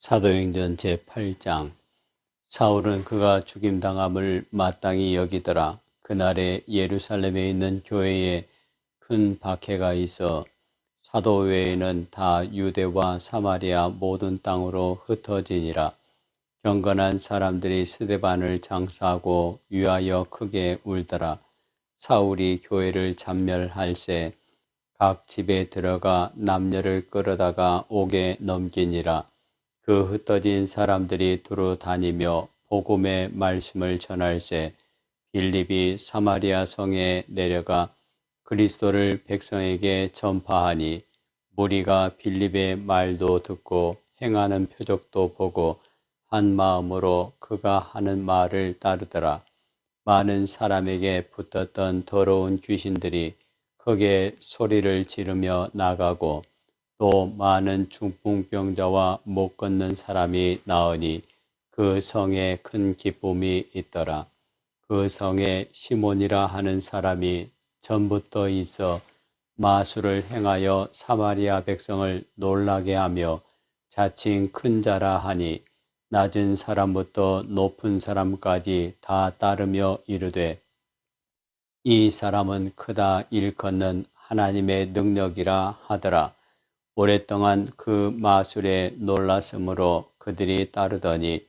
사도행전 제8장. 사울은 그가 죽임당함을 마땅히 여기더라. 그날에 예루살렘에 있는 교회에 큰 박해가 있어 사도 외에는 다 유대와 사마리아 모든 땅으로 흩어지니라. 경건한 사람들이 스데반을 장사하고 위하여 크게 울더라. 사울이 교회를 잔멸할새 각 집에 들어가 남녀를 끌어다가 옥에 넘기니라. 그 흩어진 사람들이 두루 다니며 복음의 말씀을 전할새 빌립이 사마리아 성에 내려가 그리스도를 백성에게 전파하니 무리가 빌립의 말도 듣고 행하는 표적도 보고 한 마음으로 그가 하는 말을 따르더라. 많은 사람에게 붙었던 더러운 귀신들이 크게 소리를 지르며 나가고 또 많은 중풍병자와 못 걷는 사람이 나으니 그 성에 큰 기쁨이 있더라. 그 성에 시몬이라 하는 사람이 전부터 있어 마술을 행하여 사마리아 백성을 놀라게 하며 자칭 큰 자라 하니 낮은 사람부터 높은 사람까지 다 따르며 이르되 이 사람은 크다 일컫는 하나님의 능력이라 하더라. 오랫동안 그 마술에 놀랐으므로 그들이 따르더니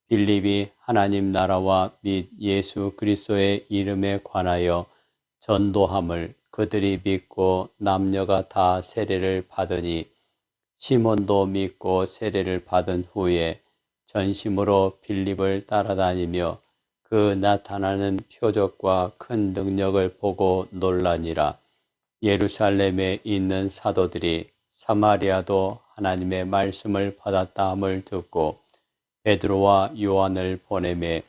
빌립이 하나님 나라와 및 예수 그리스도의 이름에 관하여 전도함을 그들이 믿고 남녀가 다 세례를 받으니 시몬도 믿고 세례를 받은 후에 전심으로 빌립을 따라다니며 그 나타나는 표적과 큰 능력을 보고 놀라니라. 예루살렘에 있는 사도들이 사마리아도 하나님의 말씀을 받았다 함을 듣고 베드로와 요한을 보내매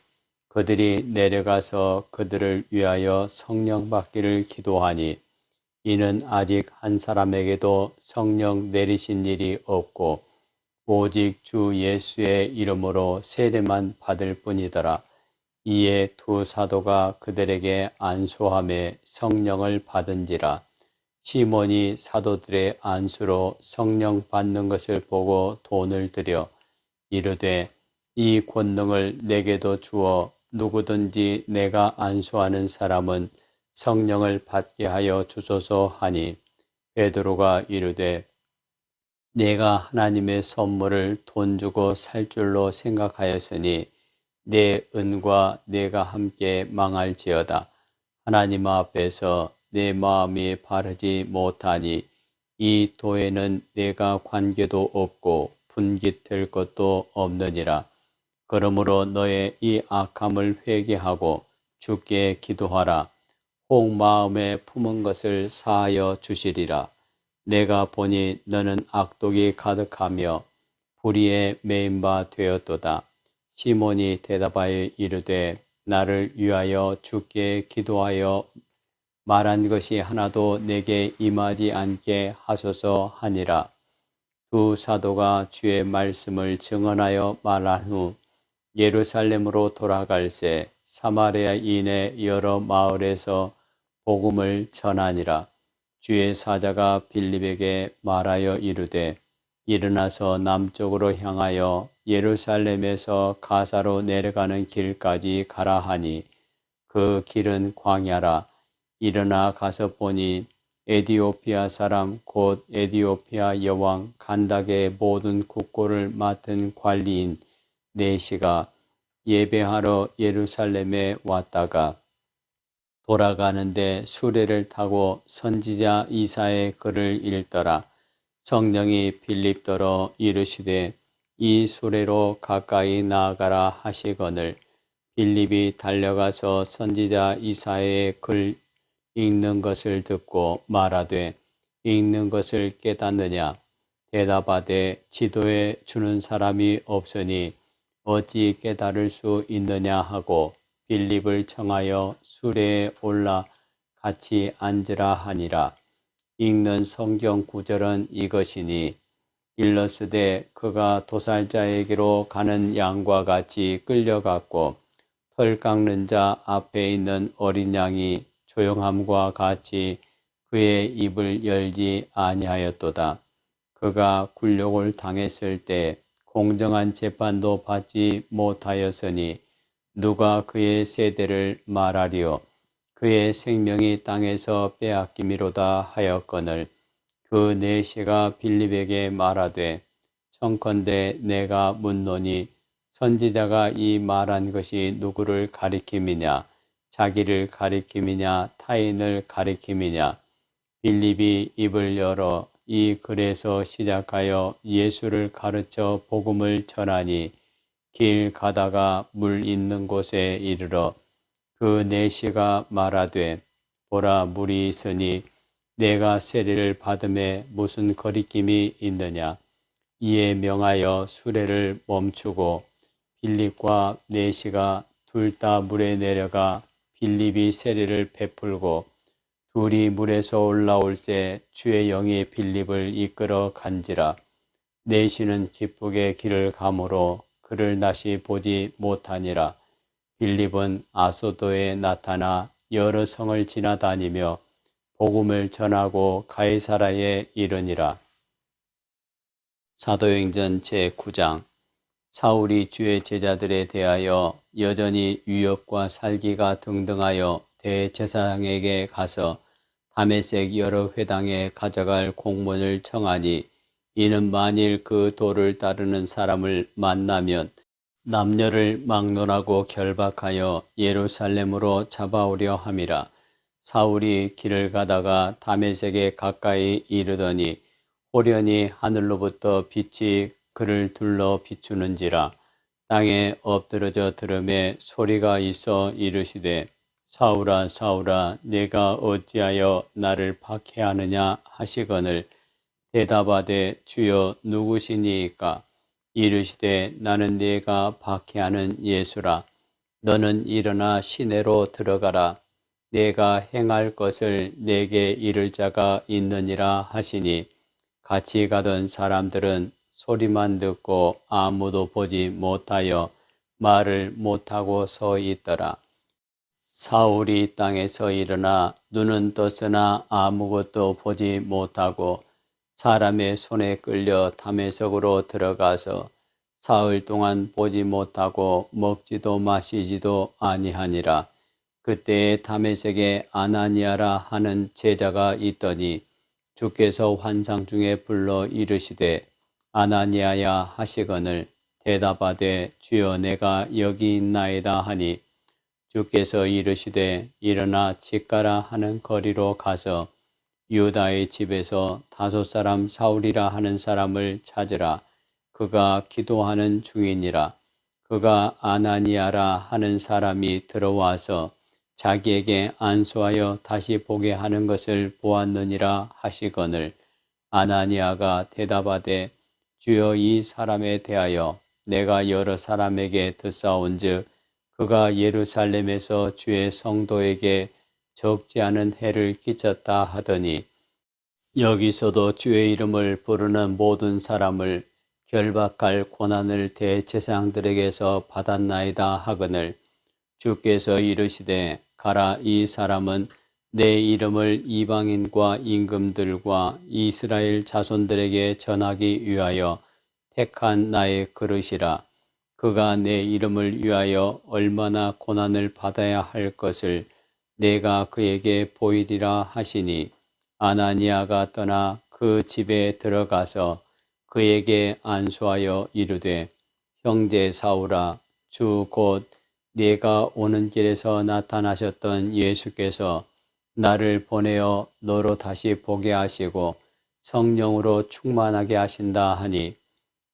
그들이 내려가서 그들을 위하여 성령 받기를 기도하니 이는 아직 한 사람에게도 성령 내리신 일이 없고 오직 주 예수의 이름으로 세례만 받을 뿐이더라. 이에 두 사도가 그들에게 안수함에 성령을 받은지라. 시몬이 사도들의 안수로 성령 받는 것을 보고 돈을 들여 이르되 이 권능을 내게도 주어 누구든지 내가 안수하는 사람은 성령을 받게 하여 주소서 하니 베드로가 이르되 내가 하나님의 선물을 돈 주고 살 줄로 생각하였으니 내 은과 내가 함께 망할지어다. 하나님 앞에서 내 마음이 바르지 못하니 이 도에는 내가 관계도 없고 분깃될 것도 없느니라. 그러므로 너의 이 악함을 회개하고 주께 기도하라. 혹 마음에 품은 것을 사하여 주시리라. 내가 보니 너는 악독이 가득하며 불의에 매인 바 되었도다. 시몬이 대답하여 이르되 나를 위하여 주께 기도하여 말한 것이 하나도 내게 임하지 않게 하소서 하니라. 두 사도가 주의 말씀을 증언하여 말한 후 예루살렘으로 돌아갈새 사마리아인의 여러 마을에서 복음을 전하니라. 주의 사자가 빌립에게 말하여 이르되 일어나서 남쪽으로 향하여 예루살렘에서 가사로 내려가는 길까지 가라 하니 그 길은 광야라. 일어나 가서 보니 에디오피아 사람 곧 에디오피아 여왕 간닥의 모든 국고를 맡은 관리인 네시가 예배하러 예루살렘에 왔다가 돌아가는데 수레를 타고 선지자 이사의 글을 읽더라. 성령이 빌립더러 이르시되 이 수레로 가까이 나아가라 하시거늘 빌립이 달려가서 선지자 이사의 글 읽는 것을 듣고 말하되 읽는 것을 깨닫느냐. 대답하되 지도해 주는 사람이 없으니 어찌 깨달을 수 있느냐 하고 빌립을 청하여 수레에 올라 같이 앉으라 하니라. 읽는 성경 구절은 이것이니 일러스되 그가 도살자에게로 가는 양과 같이 끌려갔고 털 깎는 자 앞에 있는 어린 양이 조용함과 같이 그의 입을 열지 아니하였도다. 그가 굴욕을 당했을 때 공정한 재판도 받지 못하였으니 누가 그의 세대를 말하리요. 그의 생명이 땅에서 빼앗김이로다 하였거늘 그 내시가 빌립에게 말하되 청컨대 내가 묻노니 선지자가 이 말한 것이 누구를 가리킴이냐 자기를 가리킴이냐 타인을 가리킴이냐. 빌립이 입을 열어 이 글에서 시작하여 예수를 가르쳐 복음을 전하니 길 가다가 물 있는 곳에 이르러 그 내시가 말하되 보라 물이 있으니 내가 세례를 받음에 무슨 거리낌이 있느냐. 이에 명하여 수레를 멈추고 빌립과 내시가 둘 다 물에 내려가 빌립이 세례를 베풀고 둘이 물에서 올라올 때 주의 영이 빌립을 이끌어 간지라. 내시는 기쁘게 길을 가므로 그를 다시 보지 못하니라. 빌립은 아소도에 나타나 여러 성을 지나다니며 복음을 전하고 가이사라에 이르니라. 사도행전 제9장. 사울이 주의 제자들에 대하여 여전히 위협과 살기가 등등하여 대제사장에게 가서 다메섹 여러 회당에 가져갈 공문을 청하니 이는 만일 그 도를 따르는 사람을 만나면 남녀를 막론하고 결박하여 예루살렘으로 잡아오려 함이라. 사울이 길을 가다가 다메섹에 가까이 이르더니 호련히 하늘로부터 빛이 그를 둘러 비추는지라. 땅에 엎드러져 들음에 소리가 있어 이르시되 사울아 사울아 내가 어찌하여 나를 박해하느냐 하시거늘 대답하되 주여 누구시니이까. 이르시되 나는 네가 박해하는 예수라. 너는 일어나 시내로 들어가라. 내가 행할 것을 내게 이를 자가 있느니라 하시니 같이 가던 사람들은 소리만 듣고 아무도 보지 못하여 말을 못하고 서 있더라. 사울이 땅에서 일어나 눈은 떴으나 아무것도 보지 못하고 사람의 손에 끌려 다메섹으로 들어가서 사흘 동안 보지 못하고 먹지도 마시지도 아니하니라. 그때에 다메섹에 아나니아라 하는 제자가 있더니 주께서 환상 중에 불러 이르시되 아나니아야 하시거늘 대답하되 주여 내가 여기 있나이다 하니 주께서 이르시되 일어나 집 가라 하는 거리로 가서 유다의 집에서 5 사람 사울이라 하는 사람을 찾으라. 그가 기도하는 중이니라. 그가 아나니아라 하는 사람이 들어와서 자기에게 안수하여 다시 보게 하는 것을 보았느니라 하시거늘 아나니아가 대답하되 주여 이 사람에 대하여 내가 여러 사람에게 듣사온즉 그가 예루살렘에서 주의 성도에게 적지 않은 해를 끼쳤다 하더니 여기서도 주의 이름을 부르는 모든 사람을 결박할 고난을 대제사장들에게서 받았나이다 하거늘 주께서 이르시되 가라. 이 사람은 내 이름을 이방인과 임금들과 이스라엘 자손들에게 전하기 위하여 택한 나의 그릇이라. 그가 내 이름을 위하여 얼마나 고난을 받아야 할 것을 내가 그에게 보이리라 하시니 아나니아가 떠나 그 집에 들어가서 그에게 안수하여 이르되 형제 사울아 주 곧 네가 오는 길에서 나타나셨던 예수께서 나를 보내어 너로 다시 보게 하시고 성령으로 충만하게 하신다 하니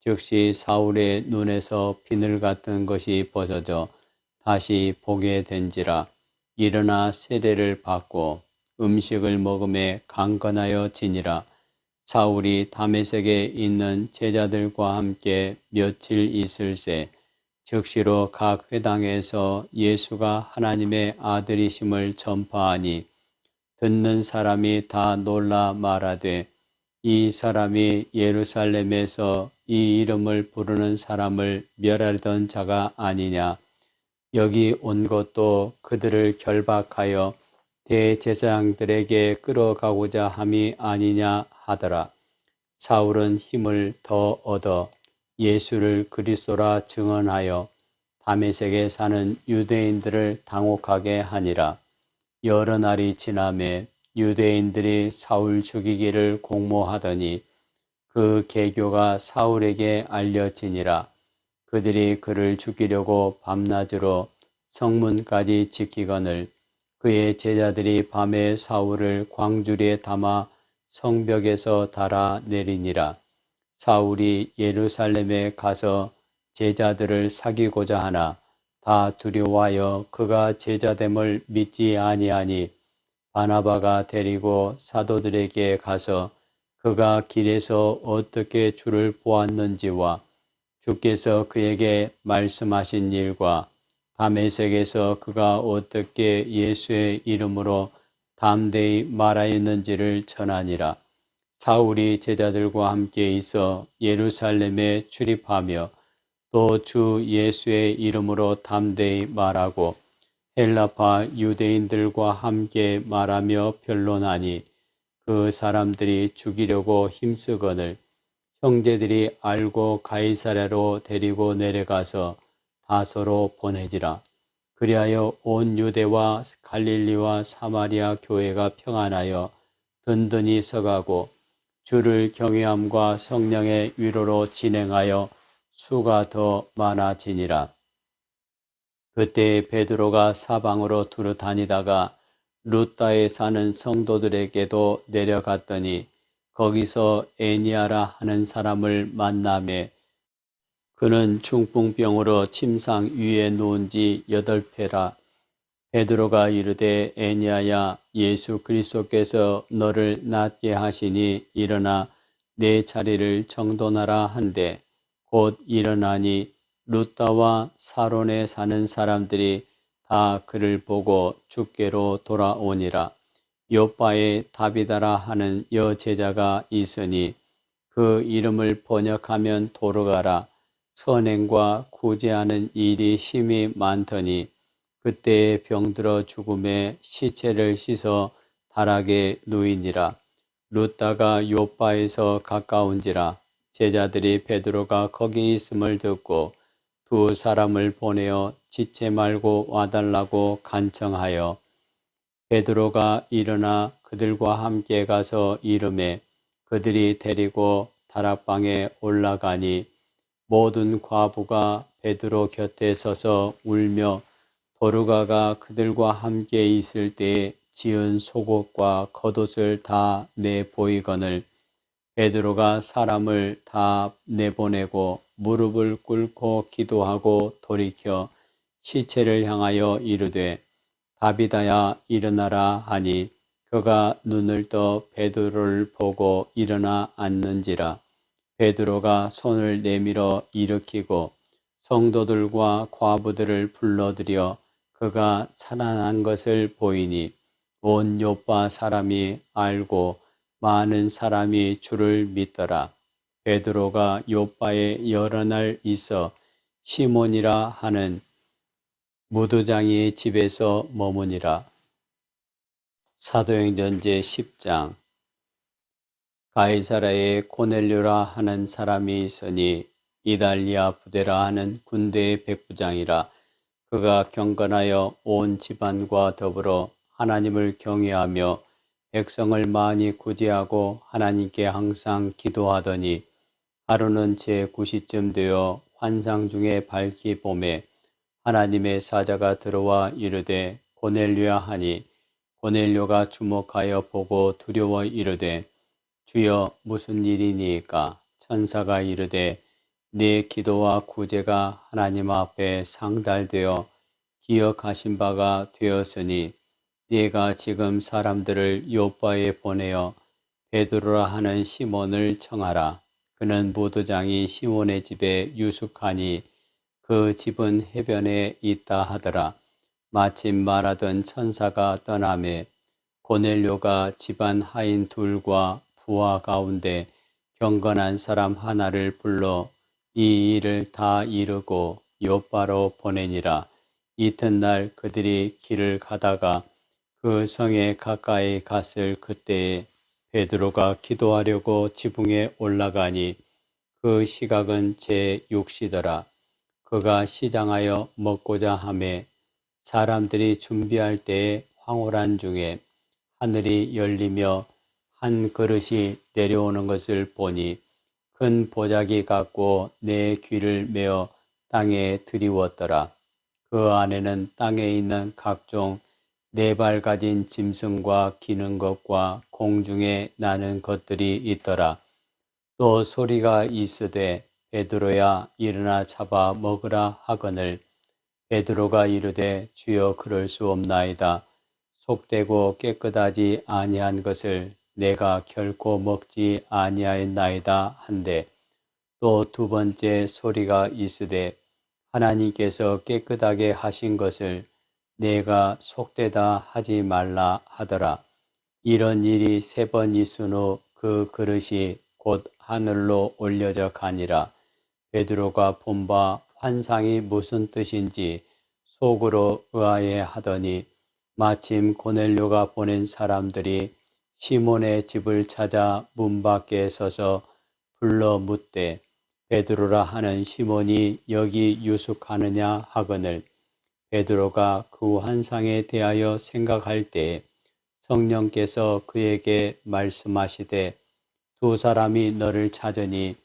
즉시 사울의 눈에서 비늘 같은 것이 벗어져 다시 보게 된지라. 일어나 세례를 받고 음식을 먹음에 강건하여 지니라. 사울이 다메섹에 있는 제자들과 함께 며칠 있을새 즉시로 각 회당에서 예수가 하나님의 아들이심을 전파하니 듣는 사람이 다 놀라 말하되 이 사람이 예루살렘에서 이 이름을 부르는 사람을 멸하려던 자가 아니냐. 여기 온 것도 그들을 결박하여 대제사장들에게 끌어가고자 함이 아니냐 하더라. 사울은 힘을 더 얻어 예수를 그리스도라 증언하여 다메섹에 사는 유대인들을 당혹하게 하니라. 여러 날이 지나매 유대인들이 사울 죽이기를 공모하더니 그 계교가 사울에게 알려지니라. 그들이 그를 죽이려고 밤낮으로 성문까지 지키거늘 그의 제자들이 밤에 사울을 광주리에 담아 성벽에서 달아 내리니라. 사울이 예루살렘에 가서 제자들을 사귀고자 하나 다 두려워하여 그가 제자됨을 믿지 아니하니 바나바가 데리고 사도들에게 가서 그가 길에서 어떻게 주를 보았는지와 주께서 그에게 말씀하신 일과 다메섹에서 그가 어떻게 예수의 이름으로 담대히 말하였는지를 전하니라. 사울이 제자들과 함께 있어 예루살렘에 출입하며 또 주 예수의 이름으로 담대히 말하고 헬라파 유대인들과 함께 말하며 변론하니 그 사람들이 죽이려고 힘쓰거늘 형제들이 알고 가이사랴로 데리고 내려가서 다소로 보내지라. 그리하여 온 유대와 갈릴리와 사마리아 교회가 평안하여 든든히 서가고 주를 경외함과 성령의 위로로 진행하여 수가 더 많아지니라. 그때 베드로가 사방으로 두루 다니다가 루따에 사는 성도들에게도 내려갔더니 거기서 에니아라 하는 사람을 만나매 그는 중풍병으로 침상 위에 누운 지 8회라. 베드로가 이르되 에니아야 예수 그리스도께서 너를 낫게 하시니 일어나 내 자리를 정돈하라 한데 곧 일어나니 루따와 사론에 사는 사람들이 다 그를 보고 주께로 돌아오니라. 요빠에 다비다라 하는 여제자가 있으니 그 이름을 번역하면 도르가라. 선행과 구제하는 일이 심히 많더니 그때에 병들어 죽음에 시체를 씻어 다락에 누이니라. 루따가 요빠에서 가까운지라. 제자들이 베드로가 거기 있음을 듣고 두 사람을 보내어 지체 말고 와달라고 간청하여 베드로가 일어나 그들과 함께 가서 이르매 그들이 데리고 다락방에 올라가니 모든 과부가 베드로 곁에 서서 울며 도르가가 그들과 함께 있을 때에 지은 속옷과 겉옷을 다 내보이거늘 베드로가 사람을 다 내보내고 무릎을 꿇고 기도하고 돌이켜 시체를 향하여 이르되 다비다야 일어나라 하니 그가 눈을 떠 베드로를 보고 일어나 앉는지라. 베드로가 손을 내밀어 일으키고 성도들과 과부들을 불러들여 그가 살아난 것을 보이니 온 요빠 사람이 알고 많은 사람이 주를 믿더라. 베드로가 요빠에 여러 날 있어 시몬이라 하는 무두장이의 집에서 머무니라. 사도행전 제10장. 가이사라에 고넬료라 하는 사람이 있으니 이달리아 부대라 하는 군대의 백부장이라. 그가 경건하여 온 집안과 더불어 하나님을 경외하며 백성을 많이 구제하고 하나님께 항상 기도하더니 하루는 제9시쯤 되어 환상 중에 밝히 봄에 하나님의 사자가 들어와 이르되 고넬료야 하니 고넬료가 주목하여 보고 두려워 이르되 주여 무슨 일이니까? 천사가 이르되 네 기도와 구제가 하나님 앞에 상달되어 기억하신 바가 되었으니 네가 지금 사람들을 요빠에 보내어 베드로라 하는 시몬을 청하라. 그는 무두장이 시몬의 집에 유숙하니 그 집은 해변에 있다 하더라. 마침 말하던 천사가 떠나매 고넬료가 집안 하인 둘과 부하 가운데 경건한 사람 하나를 불러 이 일을 다 이루고 요빠로 보내니라. 이튿날 그들이 길을 가다가 그 성에 가까이 갔을 그때에 베드로가 기도하려고 지붕에 올라가니 그 시각은 제 6시더라. 그가 시장하여 먹고자 하매 사람들이 준비할 때에 황홀한 중에 하늘이 열리며 한 그릇이 내려오는 것을 보니 큰 보자기 같고 내 귀를 메어 땅에 드리웠더라. 그 안에는 땅에 있는 각종 네 발 가진 짐승과 기는 것과 공중에 나는 것들이 있더라. 또 소리가 있으되 베드로야 일어나 잡아 먹으라 하거늘 베드로가 이르되 주여 그럴 수 없나이다. 속되고 깨끗하지 아니한 것을 내가 결코 먹지 아니하였나이다 한데 또 두 번째 소리가 있으되 하나님께서 깨끗하게 하신 것을 내가 속되다 하지 말라 하더라. 이런 일이 세 번 있은 후 그 그릇이 곧 하늘로 올려져 가니라. 베드로가 본 바 환상이 무슨 뜻인지 속으로 의아해 하더니 마침 고넬료가 보낸 사람들이 시몬의 집을 찾아 문 밖에 서서 불러 묻되 베드로라 하는 시몬이 여기 유숙하느냐 하거늘 베드로가 그 환상에 대하여 생각할 때에 성령께서 그에게 말씀하시되 두 사람이 너를 찾으니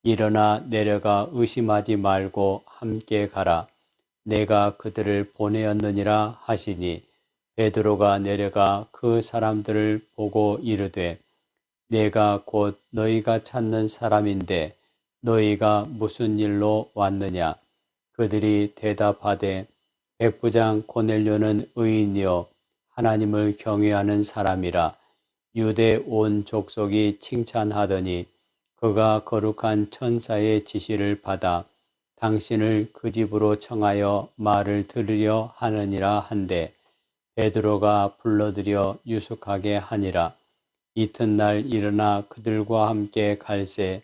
일어나 내려가 의심하지 말고 함께 가라. 내가 그들을 보내었느니라 하시니 베드로가 내려가 그 사람들을 보고 이르되 내가 곧 너희가 찾는 사람인데 너희가 무슨 일로 왔느냐? 그들이 대답하되 백부장 고넬료는 의인이요 하나님을 경외하는 사람이라 유대 온 족속이 칭찬하더니 그가 거룩한 천사의 지시를 받아 당신을 그 집으로 청하여 말을 들으려 하느니라 한데 베드로가 불러들여 유숙하게 하니라. 이튿날 일어나 그들과 함께 갈새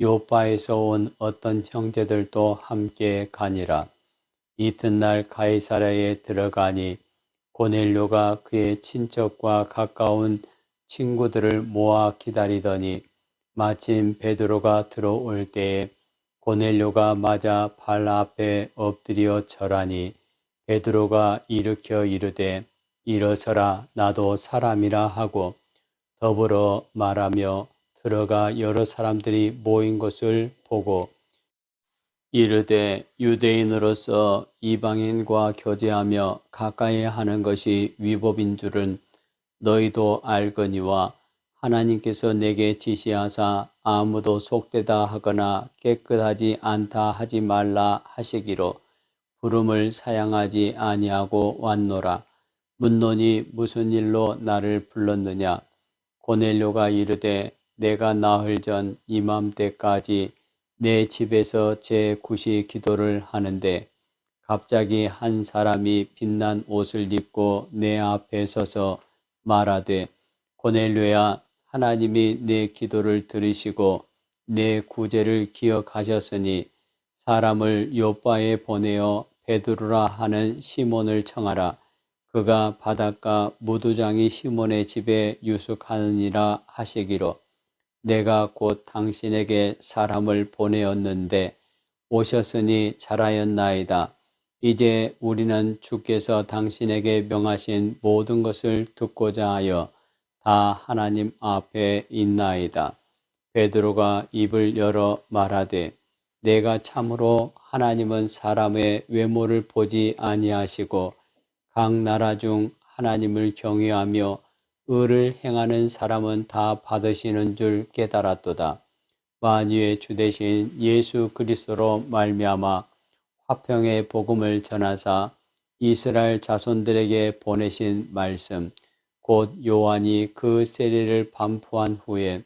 요파에서 온 어떤 형제들도 함께 가니라. 이튿날 가이사랴에 들어가니 고넬료가 그의 친척과 가까운 친구들을 모아 기다리더니 마침 베드로가 들어올 때에 고넬료가 맞아 발 앞에 엎드려 절하니 베드로가 일으켜 이르되 일어서라 나도 사람이라 하고 더불어 말하며 들어가 여러 사람들이 모인 것을 보고 이르되 유대인으로서 이방인과 교제하며 가까이 하는 것이 위법인 줄은 너희도 알거니와 하나님께서 내게 지시하사 아무도 속되다 하거나 깨끗하지 않다 하지 말라 하시기로 부름을 사양하지 아니하고 왔노라. 묻노니 무슨 일로 나를 불렀느냐? 고넬료가 이르되 내가 나흘 전 이맘때까지 내 집에서 제9시 기도를 하는데 갑자기 한 사람이 빛난 옷을 입고 내 앞에 서서 말하되 고넬료야 하나님이 내 기도를 들으시고 내 구제를 기억하셨으니 사람을 요빠에 보내어 베드로라 하는 시몬을 청하라. 그가 바닷가 무두장이 시몬의 집에 유숙하느니라 하시기로 내가 곧 당신에게 사람을 보내었는데 오셨으니 잘하였나이다. 이제 우리는 주께서 당신에게 명하신 모든 것을 듣고자 하여 다 하나님 앞에 있나이다. 베드로가 입을 열어 말하되 내가 참으로 하나님은 사람의 외모를 보지 아니하시고 각 나라 중 하나님을 경외하며 의를 행하는 사람은 다 받으시는 줄 깨달았도다. 만유의 주 되신 예수 그리스도로 말미암아 화평의 복음을 전하사 이스라엘 자손들에게 보내신 말씀 곧 요한이 그 세례를 반포한 후에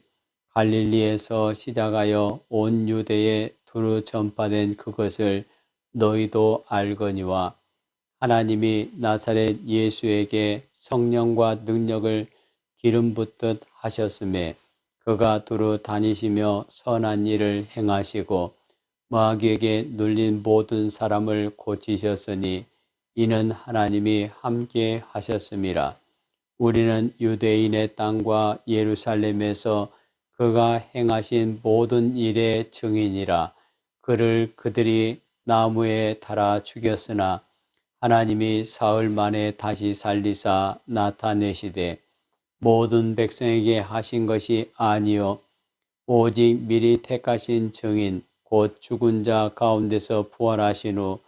갈릴리에서 시작하여 온 유대에 두루 전파된 그것을 너희도 알거니와 하나님이 나사렛 예수에게 성령과 능력을 기름 붓듯 하셨음에 그가 두루 다니시며 선한 일을 행하시고 마귀에게 눌린 모든 사람을 고치셨으니 이는 하나님이 함께 하셨음이라. 우리는 유대인의 땅과 예루살렘에서 그가 행하신 모든 일의 증인이라. 그를 그들이 나무에 달아 죽였으나 하나님이 사흘 만에 다시 살리사 나타내시되 모든 백성에게 하신 것이 아니요 오직 미리 택하신 증인 곧 죽은 자 가운데서 부활하신 후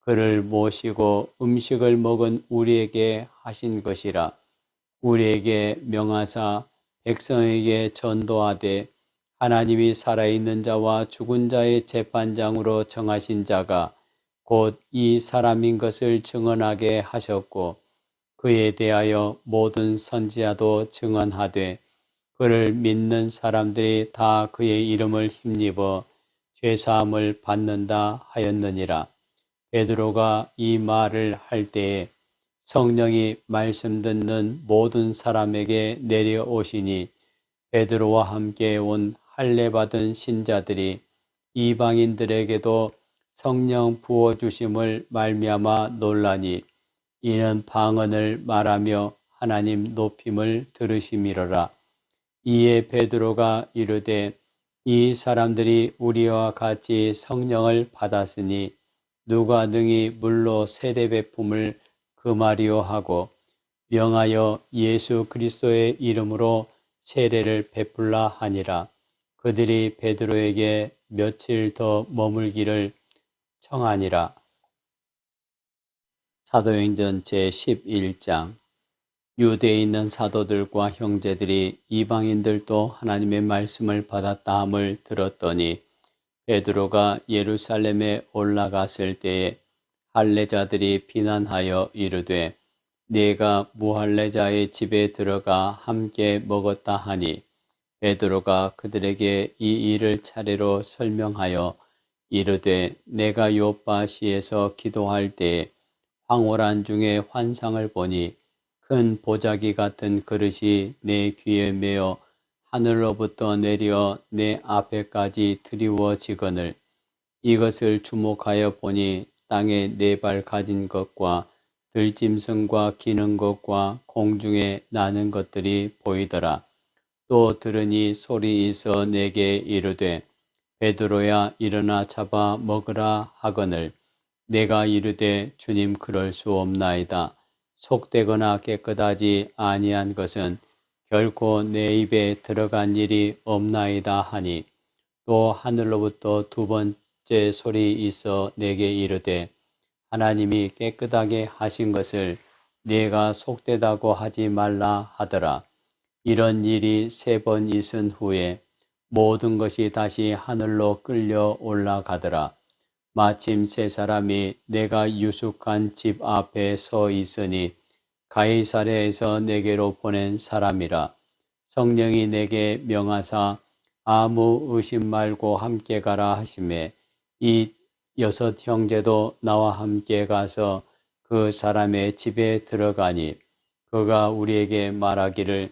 그를 모시고 음식을 먹은 우리에게 하신 것이라. 우리에게 명하사 백성에게 전도하되 하나님이 살아있는 자와 죽은 자의 재판장으로 정하신 자가 곧 이 사람인 것을 증언하게 하셨고 그에 대하여 모든 선지자도 증언하되 그를 믿는 사람들이 다 그의 이름을 힘입어 죄사함을 받는다 하였느니라. 베드로가 이 말을 할 때에 성령이 말씀 듣는 모든 사람에게 내려오시니 베드로와 함께 온 할례 받은 신자들이 이방인들에게도 성령 부어 주심을 말미암아 놀라니 이는 방언을 말하며 하나님 높임을 들으심이로라. 이에 베드로가 이르되 이 사람들이 우리와 같이 성령을 받았으니 누가 능히 물로 세례 베품을 금하리요 하고 명하여 예수 그리스도의 이름으로 세례를 베풀라 하니라. 그들이 베드로에게 며칠 더 머물기를 청하니라. 사도행전 제11장. 유대에 있는 사도들과 형제들이 이방인들도 하나님의 말씀을 받았다 함을 들었더니 베드로가 예루살렘에 올라갔을 때에 할례자들이 비난하여 이르되 네가 무할례자의 집에 들어가 함께 먹었다 하니 베드로가 그들에게 이 일을 차례로 설명하여 이르되 내가 요빠시에서 기도할 때에 황홀한 중에 환상을 보니 큰 보자기 같은 그릇이 내 귀에 메어 하늘로부터 내려 내 앞에까지 드리워지거늘 이것을 주목하여 보니 땅에 네 발 가진 것과 들짐승과 기는 것과 공중에 나는 것들이 보이더라. 또 들으니 소리 있어 내게 이르되 베드로야 일어나 잡아 먹으라 하거늘 내가 이르되 주님 그럴 수 없나이다. 속되거나 깨끗하지 아니한 것은 결코 내 입에 들어간 일이 없나이다 하니 또 하늘로부터 두 번째 소리 있어 내게 이르되 하나님이 깨끗하게 하신 것을 네가 속되다고 하지 말라 하더라. 이런 일이 3번 있은 후에 모든 것이 다시 하늘로 끌려 올라가더라. 마침 3사람이 내가 유숙한 집 앞에 서 있으니 가이사랴에서 내게로 보낸 사람이라. 성령이 내게 명하사 아무 의심 말고 함께 가라 하시매 이 6 형제도 나와 함께 가서 그 사람의 집에 들어가니 그가 우리에게 말하기를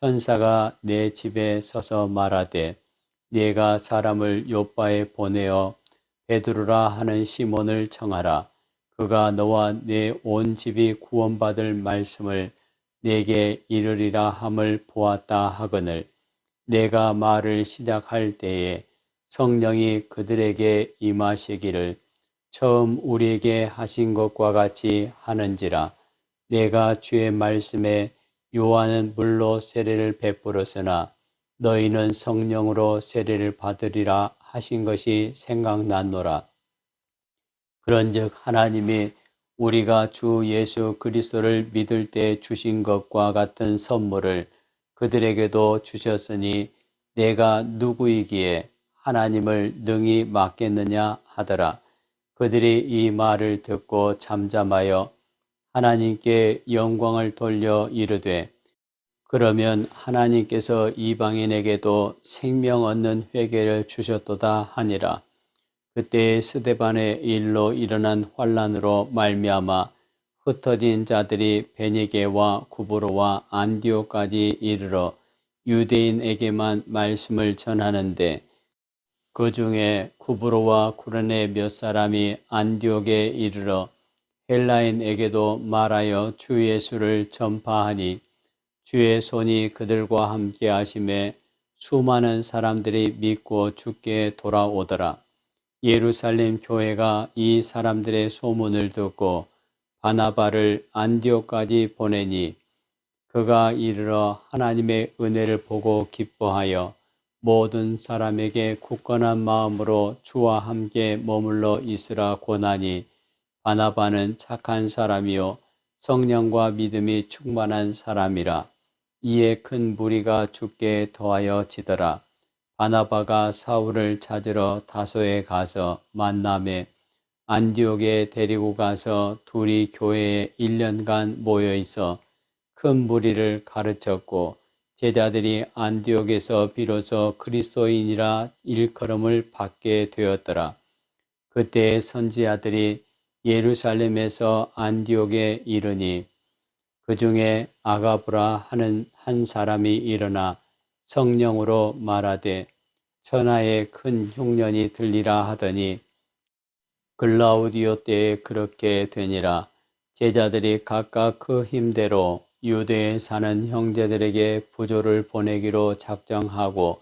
천사가 내 집에 서서 말하되 네가 사람을 요빠에 보내어 베드로라 하는 시몬을 청하라. 그가 너와 내 온 집이 구원받을 말씀을 내게 이르리라 함을 보았다 하거늘 내가 말을 시작할 때에 성령이 그들에게 임하시기를 처음 우리에게 하신 것과 같이 하는지라. 내가 주의 말씀에 요한은 물로 세례를 베풀었으나 너희는 성령으로 세례를 받으리라 하신 것이 생각났노라. 그런즉 하나님이 우리가 주 예수 그리스도를 믿을 때 주신 것과 같은 선물을 그들에게도 주셨으니 내가 누구이기에 하나님을 능히 맡겠느냐 하더라. 그들이 이 말을 듣고 잠잠하여 하나님께 영광을 돌려 이르되 그러면 하나님께서 이방인에게도 생명 얻는 회개를 주셨도다 하니라. 그때 스데반의 일로 일어난 환란으로 말미암아 흩어진 자들이 베니게와 구브로와 안디옥까지 이르러 유대인에게만 말씀을 전하는데 그 중에 구브로와 구레네 몇 사람이 안디옥에 이르러 헬라인에게도 말하여 주 예수를 전파하니 주의 손이 그들과 함께 하심에 수많은 사람들이 믿고 주께 돌아오더라. 예루살렘 교회가 이 사람들의 소문을 듣고 바나바를 안디옥까지 보내니 그가 이르러 하나님의 은혜를 보고 기뻐하여 모든 사람에게 굳건한 마음으로 주와 함께 머물러 있으라 권하니 바나바는 착한 사람이요 성령과 믿음이 충만한 사람이라. 이에 큰 무리가 주께 더하여 지더라. 바나바가 사울을 찾으러 다소에 가서 만남에 안디옥에 데리고 가서 둘이 교회에 1년간 모여 있어 큰 무리를 가르쳤고 제자들이 안디옥에서 비로소 그리스도인이라 일컬음을 받게 되었더라. 그때 선지자들이 예루살렘에서 안디옥에 이르니 그 중에 아가브라 하는 한 사람이 일어나 성령으로 말하되 천하에 큰 흉년이 들리라 하더니 글라우디오 때에 그렇게 되니라. 제자들이 각각 그 힘대로 유대에 사는 형제들에게 부조를 보내기로 작정하고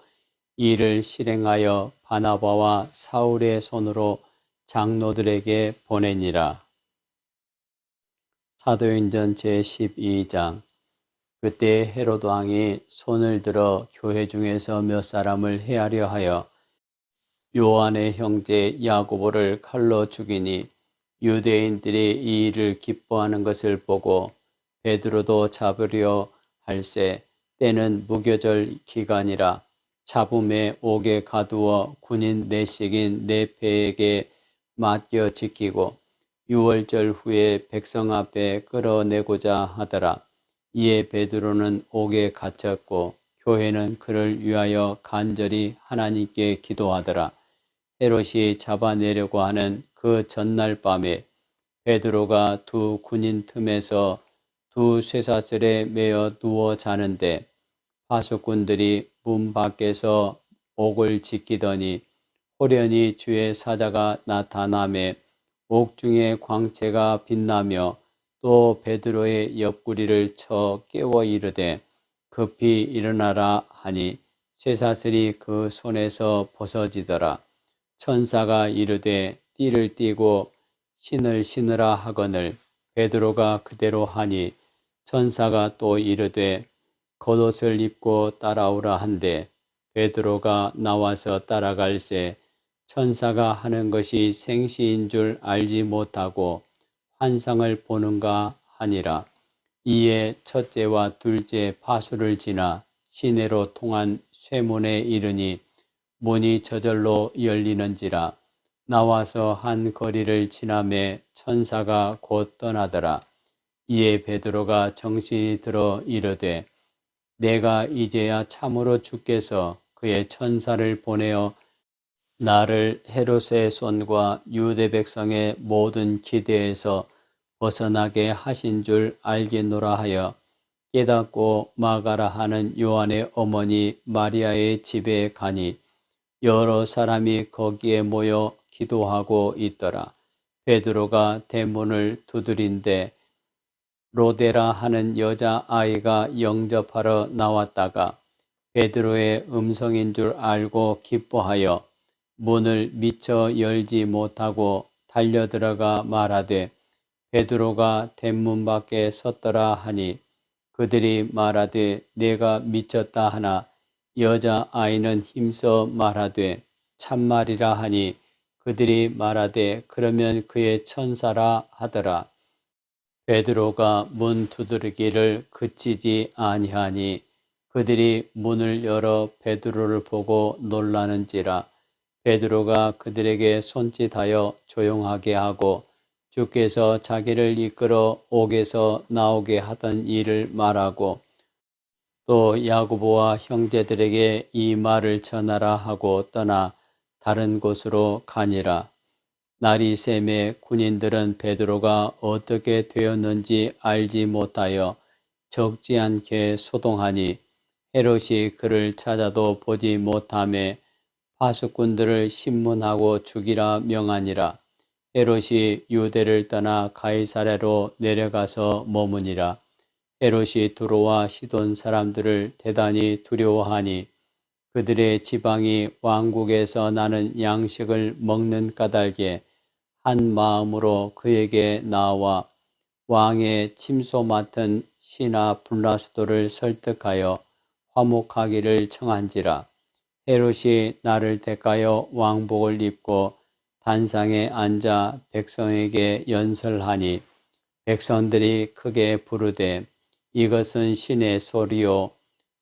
이를 실행하여 바나바와 사울의 손으로 장로들에게 보내니라. 사도행전 제12장. 그때 헤로드 왕이 손을 들어 교회 중에서 몇 사람을 해하려 하여 요한의 형제 야고보를 칼로 죽이니 유대인들이 이 일을 기뻐하는 것을 보고 베드로도 잡으려 할세 때는 무교절 기간이라 잡음에 옥에 가두어 군인 내식인 네페에게 맡겨 지키고 유월절 후에 백성 앞에 끌어내고자 하더라. 이에 베드로는 옥에 갇혔고 교회는 그를 위하여 간절히 하나님께 기도하더라. 헤롯이 잡아내려고 하는 그 전날 밤에 베드로가 두 군인 틈에서 두 쇠사슬에 매어 누워 자는데 파수꾼들이 문 밖에서 옥을 지키더니 호련히 주의 사자가 나타나매 옥중에 광채가 빛나며 또 베드로의 옆구리를 쳐 깨워 이르되 급히 일어나라 하니 쇠사슬이 그 손에서 벗어지더라. 천사가 이르되 띠를 띠고 신을 신으라 하거늘 베드로가 그대로 하니 천사가 또 이르되 겉옷을 입고 따라오라 한데 베드로가 나와서 따라갈새 천사가 하는 것이 생시인 줄 알지 못하고 환상을 보는가 하니라. 이에 첫째와 둘째 파수를 지나 시내로 통한 쇠문에 이르니 문이 저절로 열리는지라. 나와서 한 거리를 지나매 천사가 곧 떠나더라. 이에 베드로가 정신이 들어 이르되 내가 이제야 참으로 주께서 그의 천사를 보내어 나를 헤롯의 손과 유대 백성의 모든 기대에서 벗어나게 하신 줄 알겠노라 하여 깨닫고 마가라 하는 요한의 어머니 마리아의 집에 가니 여러 사람이 거기에 모여 기도하고 있더라. 베드로가 대문을 두드린데 로데라 하는 여자아이가 영접하러 나왔다가 베드로의 음성인 줄 알고 기뻐하여 문을 미처 열지 못하고 달려들어가 말하되 베드로가 대문 밖에 섰더라 하니 그들이 말하되 내가 미쳤다 하나 여자아이는 힘써 말하되 참말이라 하니 그들이 말하되 그러면 그의 천사라 하더라. 베드로가 문 두드리기를 그치지 아니하니 그들이 문을 열어 베드로를 보고 놀라는지라. 베드로가 그들에게 손짓하여 조용하게 하고 주께서 자기를 이끌어 옥에서 나오게 하던 일을 말하고 또 야고보와 형제들에게 이 말을 전하라 하고 떠나 다른 곳으로 가니라. 날이 새매 군인들은 베드로가 어떻게 되었는지 알지 못하여 적지 않게 소동하니 헤롯이 그를 찾아도 보지 못하매 파수꾼들을 신문하고 죽이라 명하니라. 헤롯이 유대를 떠나 가이사랴로 내려가서 머무니라. 헤롯이 두로와 시돈 사람들을 대단히 두려워하니 그들의 지방이 왕국에서 나는 양식을 먹는 까닭에 한 마음으로 그에게 나와 왕의 침소 맡은 시나 블라스도를 설득하여 화목하기를 청한지라. 헤롯이 나를 택하여 왕복을 입고 단상에 앉아 백성에게 연설하니 백성들이 크게 부르되 이것은 신의 소리요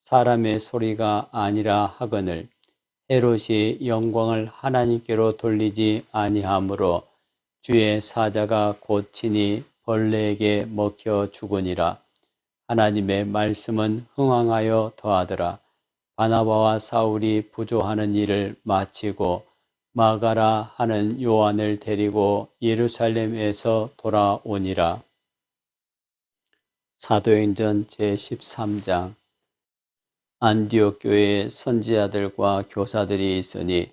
사람의 소리가 아니라 하거늘 헤롯이 영광을 하나님께로 돌리지 아니하므로 주의 사자가 곧 친히 벌레에게 먹혀 죽으니라. 하나님의 말씀은 흥왕하여 더하더라. 바나바와 사울이 부조하는 일을 마치고 마가라 하는 요한을 데리고 예루살렘에서 돌아오니라. 사도행전 제13장. 안디옥 교회에 선지자들과 교사들이 있으니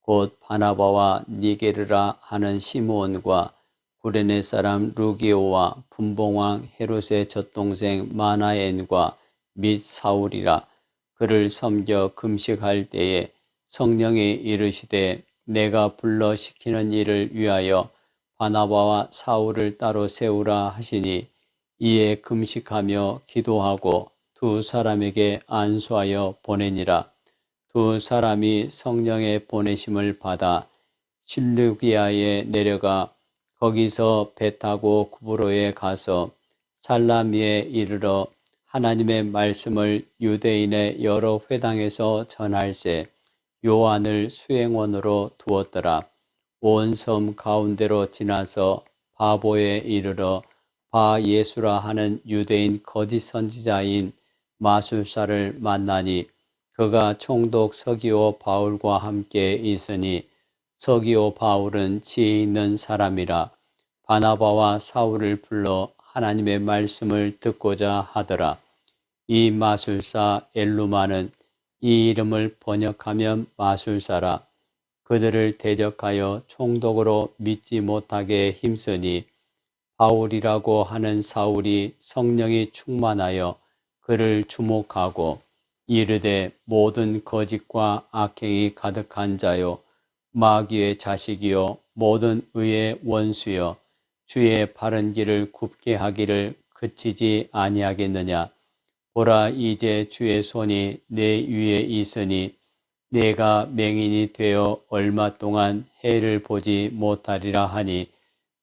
곧 바나바와 니게르라 하는 시므온과 구레네 사람 루기오와 분봉왕 헤롯의 젖동생 마나엔과 및 사울이라. 그를 섬겨 금식할 때에 성령이 이르시되 내가 불러 시키는 일을 위하여 바나바와 사울을 따로 세우라 하시니 이에 금식하며 기도하고 두 사람에게 안수하여 보내니라. 두 사람이 성령의 보내심을 받아 실루기아에 내려가 거기서 배 타고 구브로에 가서 살라미에 이르러 하나님의 말씀을 유대인의 여러 회당에서 전할세 요한을 수행원으로 두었더라. 온 섬 가운데로 지나서 바보에 이르러 바 예수라 하는 유대인 거짓 선지자인 마술사를 만나니 그가 총독 서기오 바울과 함께 있으니 서기오 바울은 지혜 있는 사람이라. 바나바와 사울을 불러 하나님의 말씀을 듣고자 하더라. 이 마술사 엘루마는 이 이름을 번역하면 마술사라. 그들을 대적하여 총독으로 믿지 못하게 힘쓰니 바울이라고 하는 사울이 성령이 충만하여 그를 주목하고 이르되 모든 거짓과 악행이 가득한 자요 마귀의 자식이요 모든 의의 원수요 주의 바른 길을 굽게 하기를 그치지 아니하겠느냐. 보라 이제 주의 손이 내 위에 있으니 내가 맹인이 되어 얼마 동안 해를 보지 못하리라 하니